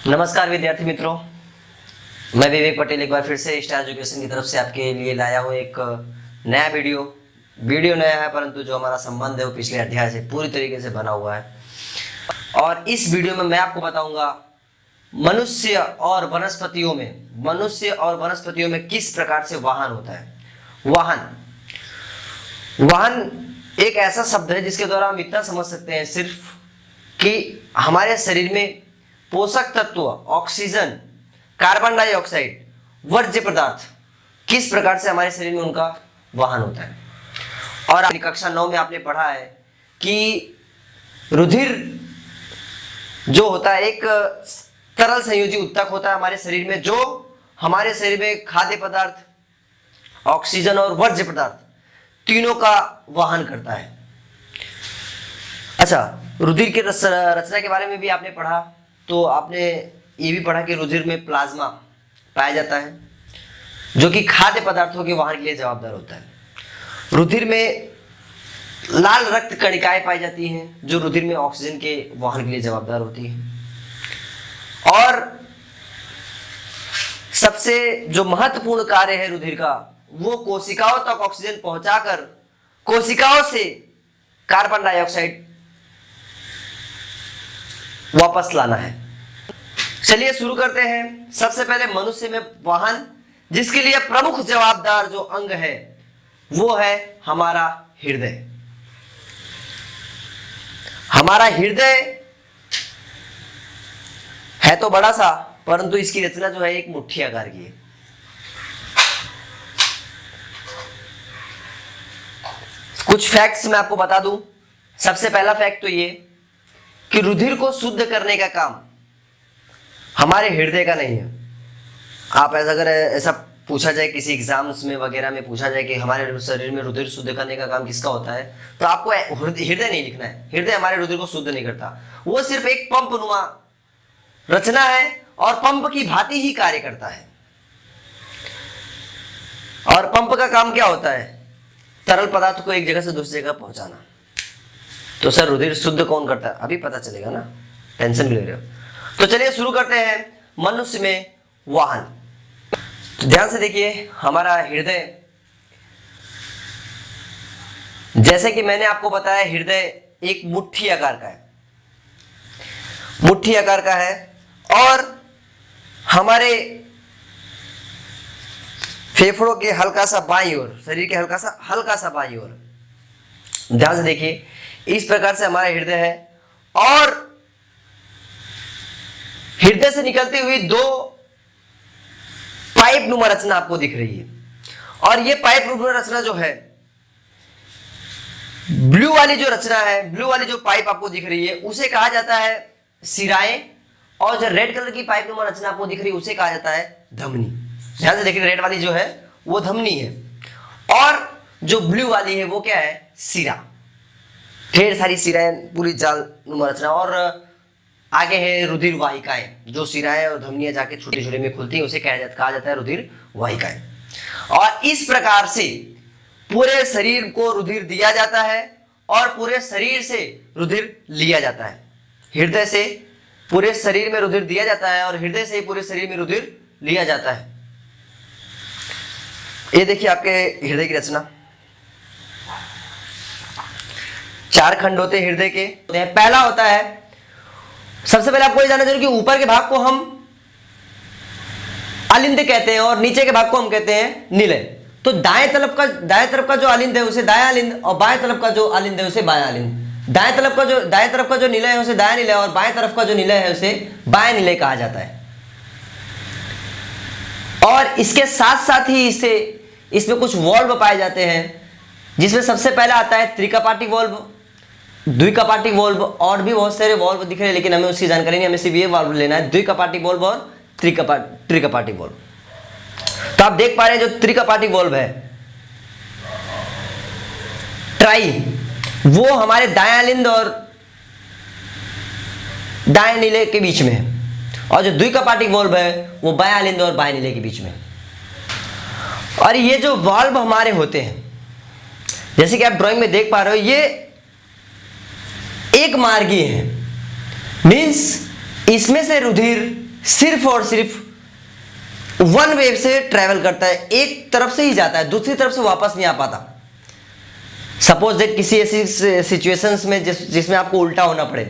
नमस्कार विद्यार्थी मित्रों, मैं विवेक पटेल एक बार फिर से स्टार एजुकेशन की तरफ से आपके लिए लाया हूँ एक नया वीडियो नया है, परंतु जो हमारा संबंध है वो पिछले अध्याय से पूरी तरीके से बना हुआ है। और इस वीडियो में मैं आपको बताऊंगा मनुष्य और वनस्पतियों में किस प्रकार से वाहन होता है। वाहन एक ऐसा शब्द है जिसके द्वारा हम इतना समझ सकते हैं सिर्फ कि हमारे शरीर में पोषक तत्व ऑक्सीजन, कार्बन डाइऑक्साइड, वर्ज्य पदार्थ किस प्रकार से हमारे शरीर में उनका वाहन होता है। और अपनी कक्षा 9 में आपने पढ़ा है कि रुधिर जो होता है एक तरल संयोजी उत्तक होता है हमारे शरीर में, जो हमारे शरीर में खाद्य पदार्थ, ऑक्सीजन और वर्ज्य पदार्थ तीनों का वाहन करता है। अच्छा, रुधिर की रचना के बारे में भी आपने पढ़ा, तो आपने ये भी पढ़ा कि रुधिर में प्लाज्मा पाया जाता है जो कि खाद्य पदार्थों के वाहन के लिए जवाबदार होता है। रुधिर में लाल रक्त कणिकाएं पाई जाती हैं जो रुधिर में ऑक्सीजन के वाहन के लिए जवाबदार होती हैं। और सबसे जो महत्वपूर्ण कार्य है रुधिर का, वो कोशिकाओं तक ऑक्सीजन पहुंचाकर कोशिकाओं से कार्बन डाइऑक्साइड वापस लाना है। चलिए शुरू करते हैं। सबसे पहले मनुष्य में वाहन जिसके लिए प्रमुख जवाबदार जो अंग है वो है हमारा हृदय। हमारा हृदय है तो बड़ा सा, परंतु इसकी रचना जो है एक मुट्ठी आकार की है। कुछ फैक्ट्स मैं आपको बता दूं। सबसे पहला फैक्ट तो ये कि रुधिर को शुद्ध करने का काम हमारे हृदय का नहीं है। आप अगर ऐसा पूछा जाए किसी एग्जाम्स में वगैरह में पूछा जाए कि हमारे शरीर में रुधिर शुद्ध करने का काम किसका होता है, तो आपको हृदय नहीं लिखना है। हृदय हमारे रुधिर को शुद्ध नहीं करता, वो सिर्फ एक पंप नुमा रचना है और पंप की भांति ही कार्य करता है। और पंप का काम क्या होता है? तरल पदार्थ को एक जगह से दूसरी जगह पहुंचाना। तो सर रुधिर शुद्ध कौन करता है? अभी पता चलेगा ना, टेंशन भी ले रहे हो। तो चलिए शुरू करते हैं। मनुष्य में वाहन, तो ध्यान से देखिए। हमारा हृदय, जैसे कि मैंने आपको बताया, हृदय एक मुट्ठी आकार का है, मुट्ठी आकार का है। और हमारे फेफड़ों के हल्का सा बाईं ओर, शरीर के हल्का सा बाईं ओर, ध्यान से देखिए, इस प्रकार से हमारा हृदय है। और हृदय से निकलती हुई दो पाइप नुमा रचना आपको दिख रही है। और ये पाइप नुमा रचना जो है, ब्लू वाली जो रचना है, ब्लू वाली जो पाइप आपको दिख रही है, उसे कहा जाता है शिराएं। और जो रेड कलर की पाइप नुमा रचना आपको दिख रही है उसे कहा जाता है धमनी। ध्यान से देखिए, रेड वाली जो है वो धमनी है और जो ब्लू वाली है वो क्या है? शिरा। ढेर सारी शिराएं, पूरी जाल नुमा रचना। और आगे है रुधिर वाहिकाएं, जो शिराएं और धमनियां जाके छोटे छोटे में खुलती हैं उसे कहा जाता है रुधिर वाहिकाएं। और इस प्रकार से पूरे शरीर को रुधिर दिया जाता है और पूरे शरीर से रुधिर लिया जाता है। हृदय से पूरे शरीर में रुधिर दिया जाता है और हृदय से ही पूरे शरीर में रुधिर लिया जाता है। ये देखिए आपके हृदय की रचना। 4 खंड होते हैं हृदय के। पहला होता है, सबसे पहले आपको ये जानना चाहिए कि ऊपर के भाग को हम अलिंद कहते हैं और नीचे के भाग को हम कहते हैं निलय। तो दाएं तरफ का जो अलिंद है उसे दायां अलिंद, और बाएं तरफ का जो अलिंद है उसे बायां अलिंद। दाएं तरफ का जो निलय है उसे दायां निलय, और बाएं तरफ का जो निलय है उसे बायां निलय कहा जाता है। और इसके साथ साथ ही इसमें कुछ वॉल्व पाए जाते हैं, जिसमें सबसे पहला आता है त्रिकपाटी वॉल्व, द्विकपाटी वॉल्व, और भी बहुत सारे वॉल्व दिख रहे हैं, लेकिन हमें उसकी जानकारी नहीं, हमें सिर्फ ये वॉल्व लेना है, द्विकपाटी वॉल्व और त्रिकपाटी वॉल्व। तो आप देख पा रहे हैं जो त्रिकपाटी वॉल्व है, ट्राई, वो हमारे दायां अलिंद और दाएं नीले के बीच में है, और जो द्विकपाटी वॉल्व है वो बायां अलिंद और बाएं नीले के बीच में। और ये जो वॉल्व हमारे होते हैं, जैसे कि आप ड्राइंग में देख पा रहे हो, ये एक मार्गीय है, मीन्स इसमें से रुधिर सिर्फ और सिर्फ वन वे से ट्रेवल करता है, एक तरफ से ही जाता है, दूसरी तरफ से वापस नहीं आ पाता। सपोज दैट किसी ऐसी सिचुएशंस में जिसमें आपको उल्टा होना पड़े,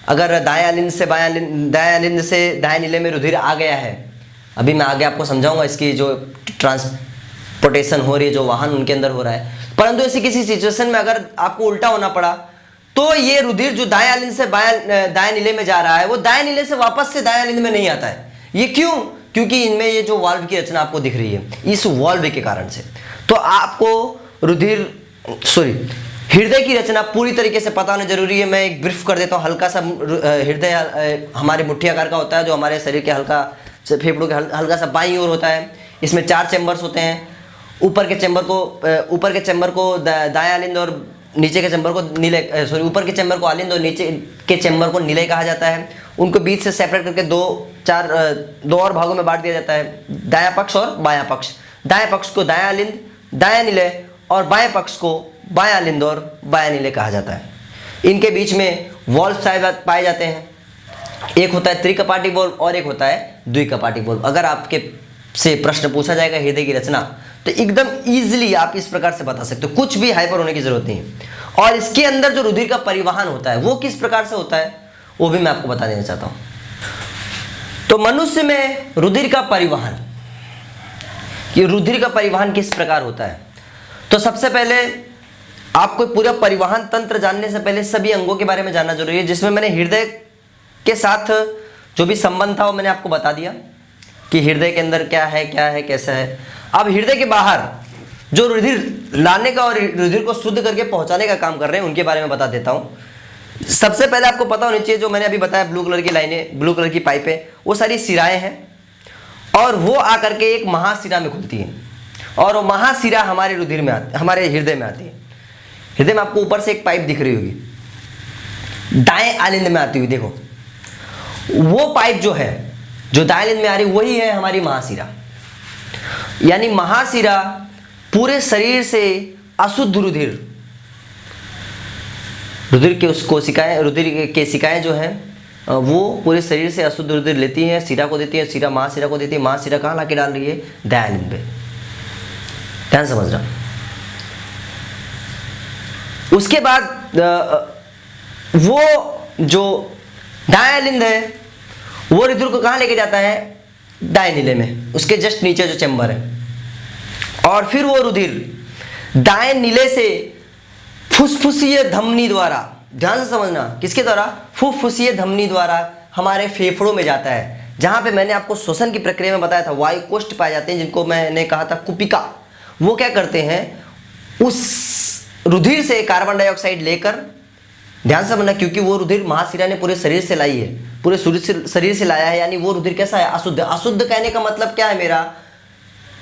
अगर दाएं अलिंद से दाएं अलिंद से दाएं नीले में रुधिर आ गया है, अभी मैं आगे आपको समझाऊंगा इसकी जो ट्रांसपोर्टेशन हो रही है, जो वाहन उनके अंदर हो रहा है, परंतु ऐसी किसी सिचुएशन में अगर आपको उल्टा होना पड़ा तो ये रुधिर जो दाएं अलिंद से दाएं नीले में जा रहा है वो दाएं नीले से वापस से दाएं अलिंद में नहीं आता है। ये क्यों? क्योंकि इनमें ये जो वाल्व की रचना आपको दिख रही है, इस वाल्व के कारण से। तो आपको हृदय की रचना पूरी तरीके से पता होना जरूरी है। मैं एक ब्रीफ कर देता हूँ हल्का सा। हृदय हमारे मुट्ठी आकार का होता है, जो हमारे शरीर के हल्का फेफड़ों के हल्का सा बाईं ओर होता है। इसमें 4 चैम्बर्स होते हैं। ऊपर के चैम्बर को दायां अलिंद और नीचे के चैम्बर को ऊपर के चैम्बर को अलिंद और नीचे के चैम्बर को नीले कहा जाता है। उनको बीच से सेपरेट करके दो और भागों में बांट दिया जाता है, दायां पक्ष और बायां पक्ष। दाएं पक्ष को दायां अलिंद दायां नीले और बाएं पक्ष को बायां अलिंद और बायां नीले कहा जाता है। इनके बीच में वॉल्व पाए जाते हैं। एक होता है त्रिकपाटी वॉल्व और एक होता है द्विकपाटी वॉल्व। अगर आपके से प्रश्न पूछा जाएगा हृदय की रचना तो एकदम इजीली आप इस प्रकार से बता सकते हो, कुछ भी हाइपर होने की जरूरत नहीं है। और इसके अंदर जो रुधिर का परिवहन होता है वो किस प्रकार से होता है वो भी मैं आपको बता देना चाहता हूं। तो मनुष्य में रुधिर का परिवहन, ये रुधिर का परिवहन किस प्रकार होता है? तो सबसे पहले आपको पूरा परिवहन तंत्र जानने से पहले सभी अंगों के बारे में जानना जरूरी है, जिसमें मैंने हृदय के साथ जो भी संबंध था वो मैंने आपको बता दिया कि हृदय के अंदर क्या है कैसा है। अब हृदय के बाहर जो रुधिर लाने का और रुधिर को शुद्ध करके पहुंचाने का काम कर रहे हैं उनके बारे में बता देता हूं। सबसे पहले आपको पता होनी चाहिए, जो मैंने अभी बताया ब्लू कलर की लाइनें, ब्लू कलर की पाइपें, वो सारी शिराएं हैं और वो आकर के एक महाशिरा में खुलती है और वो महाशिरा हमारे रुधिर में हमारे हृदय में आती है। हृदय में आपको ऊपर से एक पाइप दिख रही होगी, दाएं अलिंद में आती हुई, देखो वो पाइप जो है जो दाएं अलिंद में आ रही वही है हमारी महाशिरा। यानी महाशिरा पूरे शरीर से अशुद्ध रुधिर के कोशिकाएं जो हैं वो पूरे शरीर से अशुद्ध रुधिर लेती हैं, शिरा को देती है, महाशिरा को देती है। महाशिरा कहाँ लाके डाल रही है? दाएं अलिंद पे। ध्यान समझना। उसके बाद वो जो दाएं अलिंद है वो रुधिर को कहाँ लेके जाता है? दाएं नीले में, उसके जस्ट नीचे जो चैम्बर है। और फिर वो रुधिर दाएं नीले से फुसफुसीय धमनी द्वारा, ध्यान से समझना, किसके द्वारा? फुसफुसीय धमनी द्वारा हमारे फेफड़ों में जाता है, जहां पे मैंने आपको श्वसन की प्रक्रिया में बताया था वायु कोष्ठ पाए जाते हैं, जिनको मैंने कहा था कुपिका। वो क्या करते हैं? उस रुधिर से कार्बन डाइऑक्साइड लेकर, ध्यान से समझना, क्योंकि वो रुधिर महाशिरा ने पूरे शरीर से लाई है, पूरे शरीर से लाया है, यानी वो रुधिर कैसा है? अशुद्ध। अशुद्ध कहने का मतलब क्या है मेरा?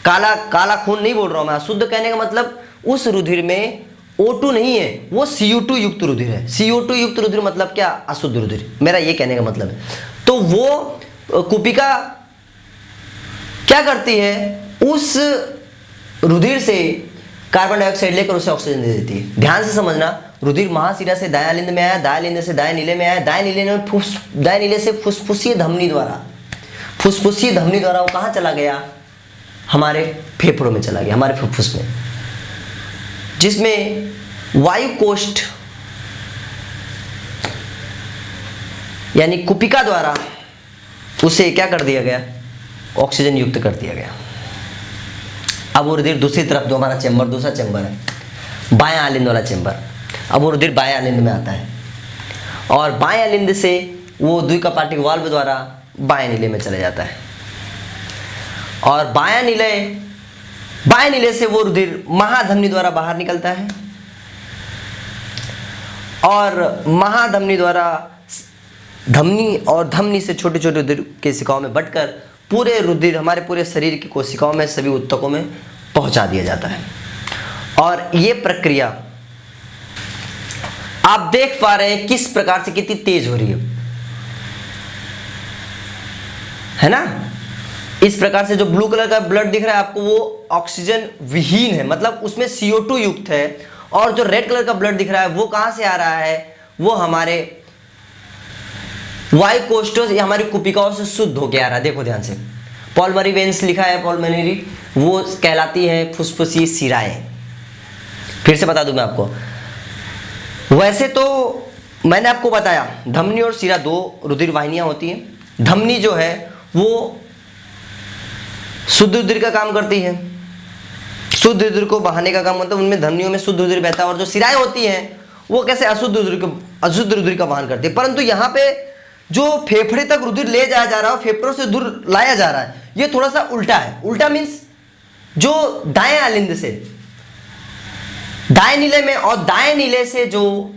काला खून नहीं बोल रहा हूं मैं। अशुद्ध कहने का मतलब उस रुधिर में O2 नहीं है, वो CO2 युक्त रुधिर है। CO2 युक्त रुधिर मतलब क्या? अशुद्ध रुधिर, मेरा ये कहने का मतलब है। तो वो कुपिका क्या करती है? उस रुधिर से कार्बन डाइऑक्साइड लेकर उसे ऑक्सीजन दे देती है। ध्यान से समझना, रुधिर महाशिरा से दाएं अलिंद में आया, दाएं अलिंद से दाएं नीले में आया, दाएं नीले से फुसफुसीय धमनी द्वारा वो कहाँ चला गया? हमारे फेफड़ों में चला गया, हमारे फुफ्फुस में, जिसमें वायु कोष्ठ यानी कुपिका द्वारा उसे क्या कर दिया गया? ऑक्सीजन युक्त कर दिया गया। अब वो रुधिर दूसरी तरफ, जो हमारा चैम्बर, दूसरा चैम्बर है, बायां अलिंद वाला चैम्बर, अब वो रुधिर बायां अलिंद में आता है और बाएं अलिंद से वो द्विकपाटी वाल्व द्वारा बाएं नीले में चले जाता है। और बायां नीले से वो रुधिर महाधमनी द्वारा बाहर निकलता है और महाधमनी द्वारा धमनी और धमनी से छोटे छोटे रुधिर कोशिकाओं में बंटकर पूरे रुधिर हमारे पूरे शरीर की कोशिकाओं में, सभी ऊतकों में पहुंचा दिया जाता है। और ये प्रक्रिया आप देख पा रहे हैं किस प्रकार से कितनी तेज हो रही है ना? इस प्रकार से जो ब्लू कलर का ब्लड दिख रहा है आपको, वो ऑक्सीजन विहीन है, मतलब उसमें CO2 युक्त है। और जो रेड कलर का ब्लड दिख रहा है वो कहां से आ रहा है? वो हमारे वाई कोस्टोस ये हमारी कुपिकाओं से शुद्ध होके आ रहा है। देखो ध्यान से, पॉल्मरी वेन्स लिखा है, पॉल्मरी वो कहलाती है फुसफुसी सिराएं। फिर से बता दूं मैं आपको, वैसे तो मैंने आपको बताया धमनी और सिरा दो रुधिर वाहिनियां होती हैं। धमनी जो है वो शुद्ध रुधिर का काम करती है, शुद्ध रुधिर को बहाने का काम करता है, उनमें धमनियों में शुद्ध रुधिर बहता है। और जो सिराएं होती हैं वो कैसे अशुद्ध रुधिर का वहन करती है। परंतु यहाँ पे जो फेफड़े तक रुधिर ले जाया जा रहा है, फेफड़ों से दूर लाया जा रहा है, ये थोड़ा सा उल्टा है। उल्टा मीन्स जो दाएं आलिंद से दाएं नीले में और दाएं नीले से जो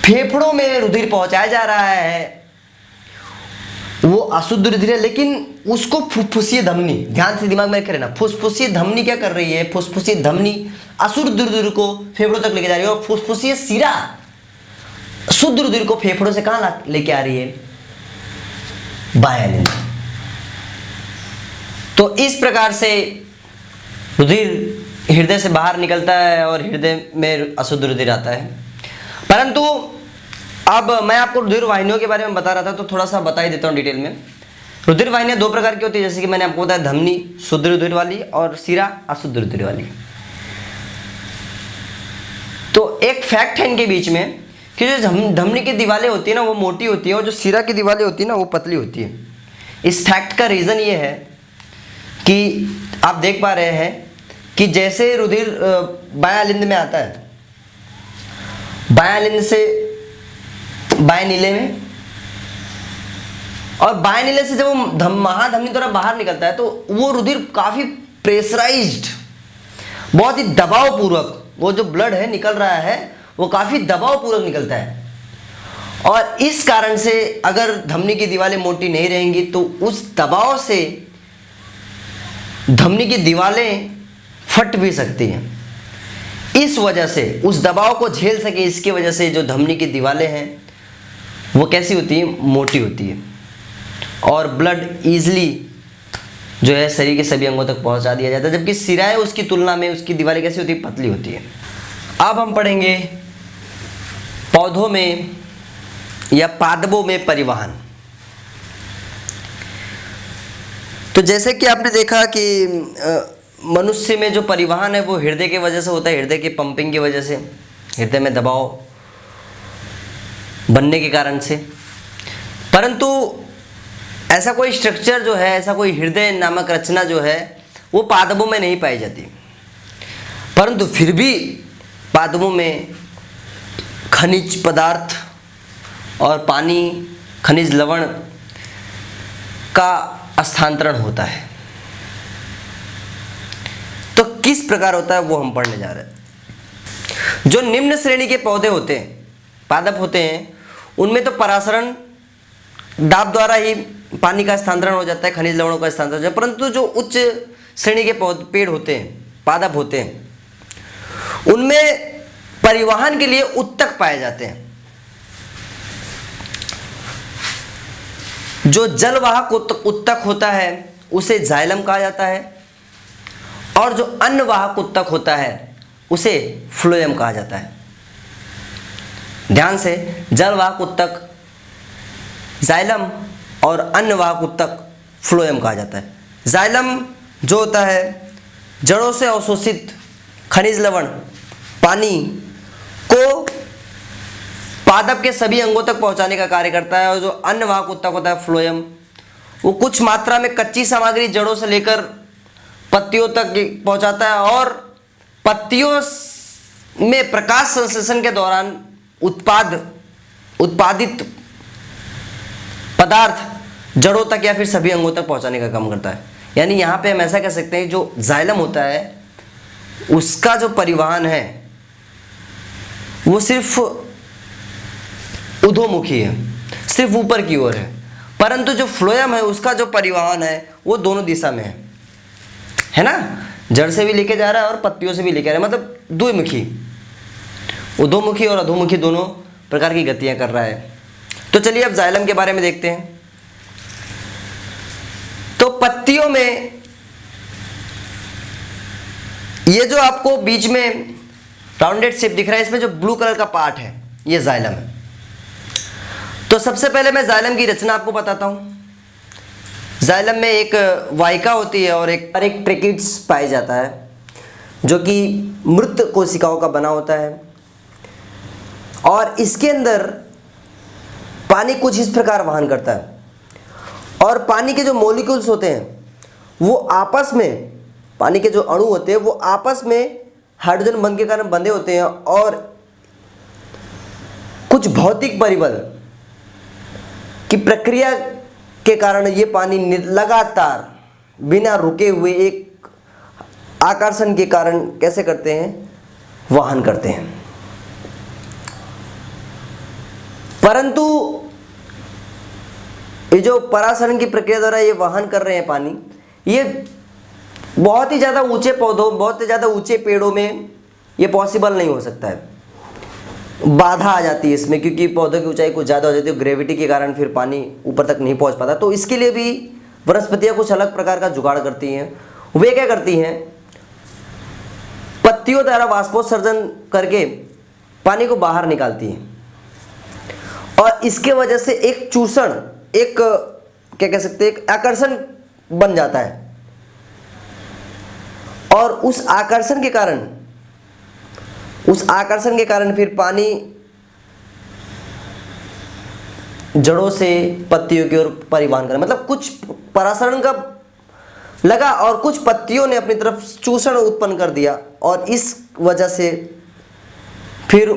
फेफड़ों में रुधिर पहुंचाया जा रहा है वो अशुद्ध रुधिर है, लेकिन उसको फुसफुसीय धमनी, ध्यान से दिमाग में रखे रहना, फुसफुसीय धमनी क्या कर रही है, फुसफुसीय धमनी अशुद्ध रुधिर को फेफड़ों तक लेके जा रही है, और फुसफुसीय सिरा शुद्ध रुधिर को फेफड़ों से कहां लेके आ रही है, बाएं आलिंद। तो इस प्रकार से रुधिर हृदय से बाहर निकलता है और हृदय में अशुद्ध रुधिर आता है। परंतु अब मैं आपको रुधिर वाहिनियों के बारे में बता रहा था, तो थोड़ा सा बता ही देता हूं डिटेल में। रुधिर वाहिनियां दो प्रकार की होती है, जैसे कि मैंने आपको बताया, धमनी शुद्ध रुधिर वाली और सिरा अशुद्ध रुधिर वाली। तो एक फैक्ट है इनके बीच में कि जो धमनी की दीवारें होती है ना वो मोटी होती है, और जो सिरा की दीवारें होती है ना वो पतली होती है। इस फैक्ट का रीजन ये है कि आप देख पा रहे हैं कि जैसे रुधिर बाएं आलिंद में आता है, बाएं आलिंद से बाएं नीले में, और बाएं नीले से जब वो महाधमनी द्वारा बाहर निकलता है तो वो रुधिर काफी प्रेशराइज्ड, बहुत ही दबाव पूर्वक, वो जो ब्लड है निकल रहा है वो काफी दबाव पूर्वक निकलता है। और इस कारण से अगर धमनी की दीवारें मोटी नहीं रहेंगी तो उस दबाव से धमनी की दीवारें फट भी सकती हैं। इस वजह से उस दबाव को झेल सके, इसकी वजह से जो धमनी की दीवारें हैं वो कैसी होती है, मोटी होती है, और ब्लड इजीली जो है शरीर के सभी अंगों तक पहुंचा दिया जाता है। जबकि सिराएं उसकी तुलना में उसकी दीवारें कैसी होती है, पतली होती है। अब हम पढ़ेंगे पौधों में या पादपों में परिवहन। तो जैसे कि आपने देखा कि मनुष्य में जो परिवहन है वो हृदय की वजह से होता है, हृदय की पंपिंग की वजह से, हृदय में दबाव बनने के कारण से। परंतु ऐसा कोई स्ट्रक्चर जो है, ऐसा कोई हृदय नामक रचना जो है वो पादपों में नहीं पाई जाती। परंतु फिर भी पादपों में खनिज पदार्थ और पानी, खनिज लवण का स्थानांतरण होता है। तो किस प्रकार होता है वो हम पढ़ने जा रहे हैं। जो निम्न श्रेणी के पौधे होते हैं, पादप होते हैं, उनमें तो परासरण दाब द्वारा ही पानी का स्थानांतरण हो जाता है, खनिज लवणों का स्थानांतरण हो जाता है। परंतु जो उच्च श्रेणी के पेड़ होते हैं, पादप होते हैं, उनमें परिवहन के लिए उत्तक पाए जाते हैं। जो जलवाहक उत्तक होता है उसे जाइलम कहा जाता है, और जो अन्नवाहक उत्तक होता है उसे फ्लोएम कहा जाता है। ध्यान से, जलवाहक उत्तक जाइलम और अन्नवाहक उत्तक फ्लोएम कहा जाता है। जाइलम जो होता है जड़ों से अवशोषित खनिज लवण पानी को पादप के सभी अंगों तक पहुंचाने का कार्य करता है, और जो अन्नवाहक उत्तक होता है फ्लोएम, वो कुछ मात्रा में कच्ची सामग्री जड़ों से लेकर पत्तियों तक पहुंचाता है, और पत्तियों में प्रकाश संश्लेषण के दौरान उत्पादित पदार्थ जड़ों तक या फिर सभी अंगों तक पहुंचाने का काम करता है। यानी यहाँ पे हम ऐसा कह सकते हैं जो जाइलम होता है उसका जो परिवहन है वो सिर्फ ऊर्ध्वमुखी है, सिर्फ ऊपर की ओर है। परंतु जो फ्लोएम है उसका जो परिवहन है वो दोनों दिशा में है ना, जड़ से भी लेके जा रहा है और पत्तियों से भी लेके आ रहा है, मतलब द्विमुखी, ऊर्ध्वमुखी और अधोमुखी दोनों प्रकार की गतियां कर रहा है। तो चलिए अब जाइलम के बारे में देखते हैं। तो पत्तियों में ये जो आपको बीच में राउंडेड शेप दिख रहा है, इसमें जो ब्लू कलर का पार्ट है ये जाइलम है। तो सबसे पहले मैं जाइलम की रचना आपको बताता हूँ। जाइलम में एक वाहिका होती है और एक ट्रेकिड्स पाया जाता है जो कि मृत कोशिकाओं का बना होता है, और इसके अंदर पानी कुछ इस प्रकार वहन करता है, और पानी के जो मॉलिक्यूल्स होते हैं वो आपस में, पानी के जो अणु होते हैं वो आपस में हाइड्रोजन बंध के कारण बंधे होते हैं, और कुछ भौतिक परिबल की प्रक्रिया के कारण ये पानी लगातार बिना रुके हुए एक आकर्षण के कारण कैसे करते हैं, वहन करते हैं। परंतु ये जो परासरण की प्रक्रिया द्वारा ये वहन कर रहे हैं पानी, ये बहुत ही ज़्यादा ऊंचे पौधों, बहुत ही ज़्यादा ऊंचे पेड़ों में ये पॉसिबल नहीं हो सकता है, बाधा आ जाती है इसमें, क्योंकि पौधों की ऊंचाई कुछ ज़्यादा हो जाती है, ग्रेविटी के कारण फिर पानी ऊपर तक नहीं पहुंच पाता। तो इसके लिए भी वनस्पतियाँ कुछ अलग प्रकार का जुगाड़ करती हैं। वे क्या करती हैं, पत्तियों द्वारा वाष्पोत्सर्जन करके पानी को बाहर निकालती हैं, और इसके वजह से एक चूषण, एक क्या कह सकते हैं, एक आकर्षण बन जाता है, और उस आकर्षण के कारण फिर पानी जड़ों से पत्तियों की ओर परिवहन कर, मतलब कुछ परासरण का लगा और कुछ पत्तियों ने अपनी तरफ चूषण उत्पन्न कर दिया, और इस वजह से फिर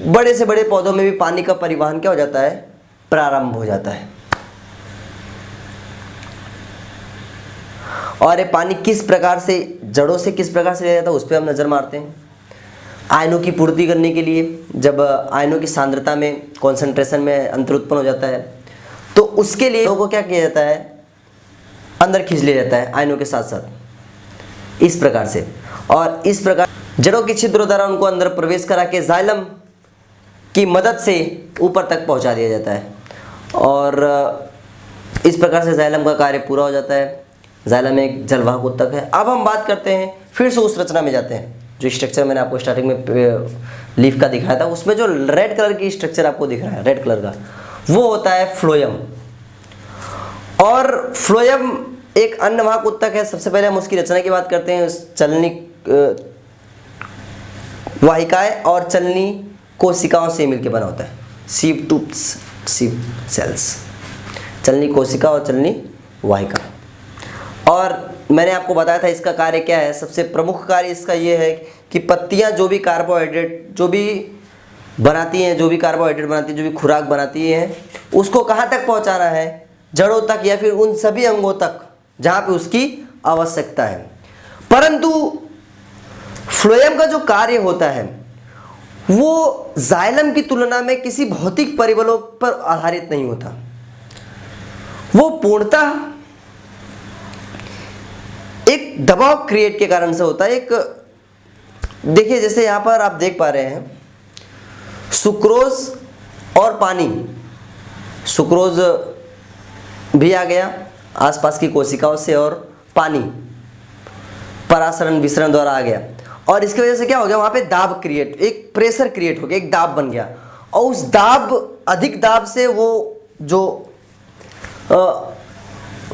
बड़े से बड़े पौधों में भी पानी का परिवहन क्या हो जाता है, प्रारंभ हो जाता है। और ये पानी किस प्रकार से, जड़ों से किस प्रकार से लिया जाता है उस पर हम नज़र मारते हैं। आयनों की पूर्ति करने के लिए, जब आयनों की सांद्रता में, कॉन्सेंट्रेशन में अंतर उत्पन्न हो जाता है, तो उसके लिए लोगों को क्या किया जाता है, अंदर खींच लिया जाता है आयनों के साथ साथ, इस प्रकार से। और इस प्रकार जड़ों के छिद्रों द्वारा उनको अंदर प्रवेश करा के जाइलम की मदद से ऊपर तक पहुंचा दिया जाता है, और इस प्रकार से जाइलम का कार्य पूरा हो जाता है। जाइलम एक जलवाहक ऊतक है। अब हम बात करते हैं, फिर से उस रचना में जाते हैं जो स्ट्रक्चर मैंने आपको स्टार्टिंग में लीफ का दिखाया था, उसमें जो रेड कलर की स्ट्रक्चर आपको दिख रहा है, रेड कलर का, वो होता है फ्लोएम। और फ्लोएम एक अन्नवाहक ऊतक है। सबसे पहले हम उसकी रचना की बात करते हैं। चलनी वाहिकाएं और चलनी कोशिकाओं से मिलकर बना होता है, सीव टूब्स, सीव सेल्स, चलनी कोशिका और चलनी वाहिका। और मैंने आपको बताया था इसका कार्य क्या है। सबसे प्रमुख कार्य इसका ये है कि पत्तियां जो भी कार्बोहाइड्रेट जो भी बनाती हैं, जो भी खुराक बनाती हैं, उसको कहाँ तक पहुँचाना है, जड़ों तक या फिर उन सभी अंगों तक जहाँ पे उसकी आवश्यकता है। परंतु फ्लोएम का जो कार्य होता है वो जाइलम की तुलना में किसी भौतिक परिबलों पर आधारित नहीं होता। वो पूर्णतः एक दबाव क्रिएट के कारण से होता है। एक देखिए, जैसे यहाँ पर आप देख पा रहे हैं, सुक्रोज और पानी, सुक्रोज भी आ गया आसपास की कोशिकाओं से, और पानी परासरण विसरण द्वारा आ गया, और इसकी वजह से क्या हो गया, वहाँ पे दाब क्रिएट, एक प्रेशर क्रिएट हो गया, एक दाब बन गया, और उस दाब, अधिक दाब से वो जो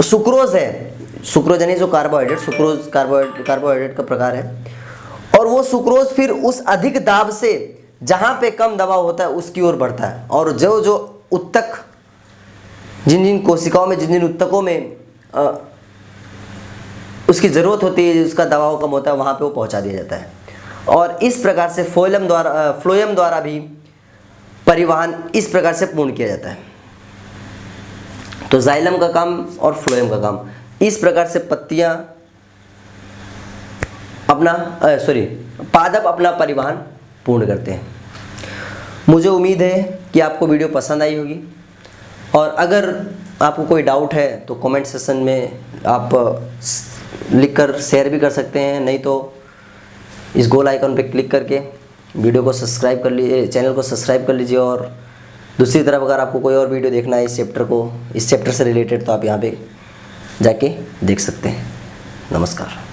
सुक्रोज है, सुक्रोज यानी जो कार्बोहाइड्रेट, सुक्रोज कार्बोहाइड्रेट का प्रकार है, और वो सुक्रोज फिर उस अधिक दाब से जहाँ पे कम दबाव होता है उसकी ओर बढ़ता है, और जो जो उत्तक, जिन जिन कोशिकाओं में, जिन जिन उत्तकों में उसकी ज़रूरत होती है, उसका दबाव कम होता है, वहाँ पे वो पहुँचा दिया जाता है। और इस प्रकार से फ्लोएम द्वारा भी परिवहन इस प्रकार से पूर्ण किया जाता है। तो जाइलम का काम और फ्लोएम का काम, इस प्रकार से पत्तियां अपना पादप अपना परिवहन पूर्ण करते हैं। मुझे उम्मीद है कि आपको वीडियो पसंद आई होगी, और अगर आपको कोई डाउट है तो कमेंट सेक्शन में आप लिखकर शेयर भी कर सकते हैं, नहीं तो इस गोल आइकन पे क्लिक करके वीडियो को सब्सक्राइब कर लीजिए, चैनल को सब्सक्राइब कर लीजिए। और दूसरी तरफ अगर आपको कोई और वीडियो देखना है इस चैप्टर से रिलेटेड, तो आप यहाँ पे जाके देख सकते हैं। नमस्कार।